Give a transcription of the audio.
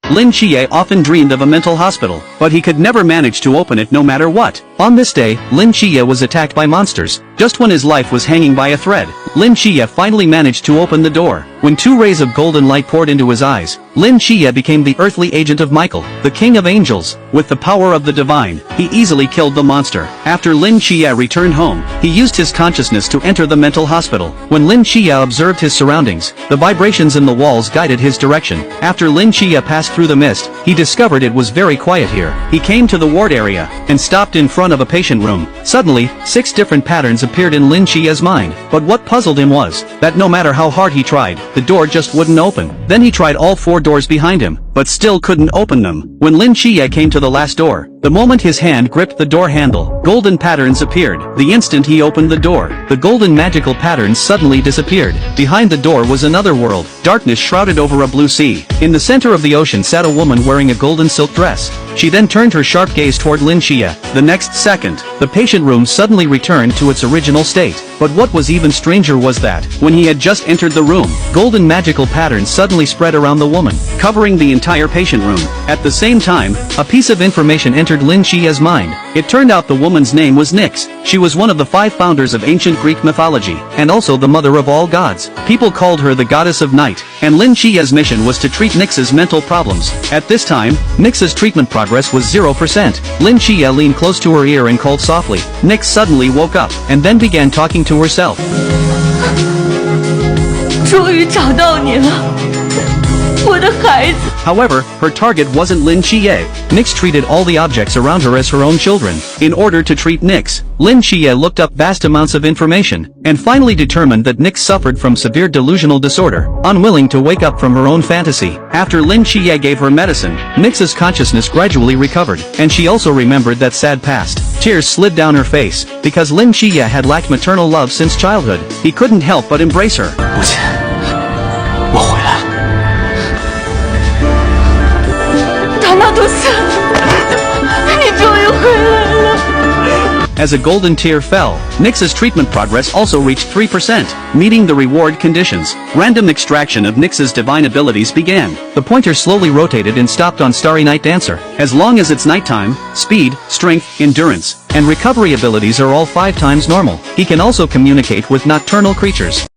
Lin Chie often dreamed of a mental hospital, but he could never manage to open it no matter what. On this day, Lin Chie was attacked by monsters. Just when his life was hanging by a thread, Lin Chie finally managed to open the door. When 2 rays of golden light poured into his eyes, Lin Chie became the earthly agent of Michael, the king of angels. With the power of the divine, he easily killed the monster. After Lin Chie returned home, he used his consciousness to enter the mental hospital. When Lin Chie observed his surroundings, the vibrations in the walls guided his direction. After Lin Chie passed through the mist, he discovered it was very quiet here. He came to the ward area, and stopped in front of a patient room. Suddenly, 6 different patterns appeared in Lin Chie's mind. But what puzzled him was, that no matter how hard he tried, the door just wouldn't open. Then he tried all 4 doors behind him, but still couldn't open them. When Lin Chie came to the last door, the moment his hand gripped the door handle, golden patterns appeared. The instant he opened the door, the golden magical patterns suddenly disappeared. Behind the door was another world, darkness shrouded over a blue sea. In the center of the ocean sat a woman wearing a golden silk dress. She then turned her sharp gaze toward Lin Chie. The next second, the patient room suddenly returned to its original state. But what was even stranger was that, when he had just entered the room, golden magical patterns suddenly spread around the woman, covering the entire patient room. At the same time, a piece of information entered Lin Chie's mind. It turned out the woman's name was Nyx. She was one of the 5 founders of ancient Greek mythology, and also the mother of all gods. People called her the goddess of night, and Lin Chie's mission was to treat Nyx's mental problems. At this time, Nyx's treatment progress was 0%. Lin Chie leaned close to her ear and called softly. Nyx suddenly woke up, and then began talking to herself. 终于找到你了，我的孩子。 However, her target wasn't Lin Chie. Nyx treated all the objects around her as her own children. In order to treat Nyx, Lin Chie looked up vast amounts of information, and finally determined that Nyx suffered from severe delusional disorder, unwilling to wake up from her own fantasy. After Lin Chie gave her medicine, Nyx's consciousness gradually recovered, and she also remembered that sad past. Tears slid down her face, because Lin Chie had lacked maternal love since childhood. He couldn't help but embrace her. 母亲，我回来了。 塔纳多斯，你终于回来了。 As a golden tear fell, Nyx's treatment progress also reached 3%, meeting the reward conditions. Random extraction of Nyx's divine abilities began. The pointer slowly rotated and stopped on Starry Night Dancer. As long as it's nighttime, speed, strength, endurance, and recovery abilities are all 5 times normal. He can also communicate with nocturnal creatures.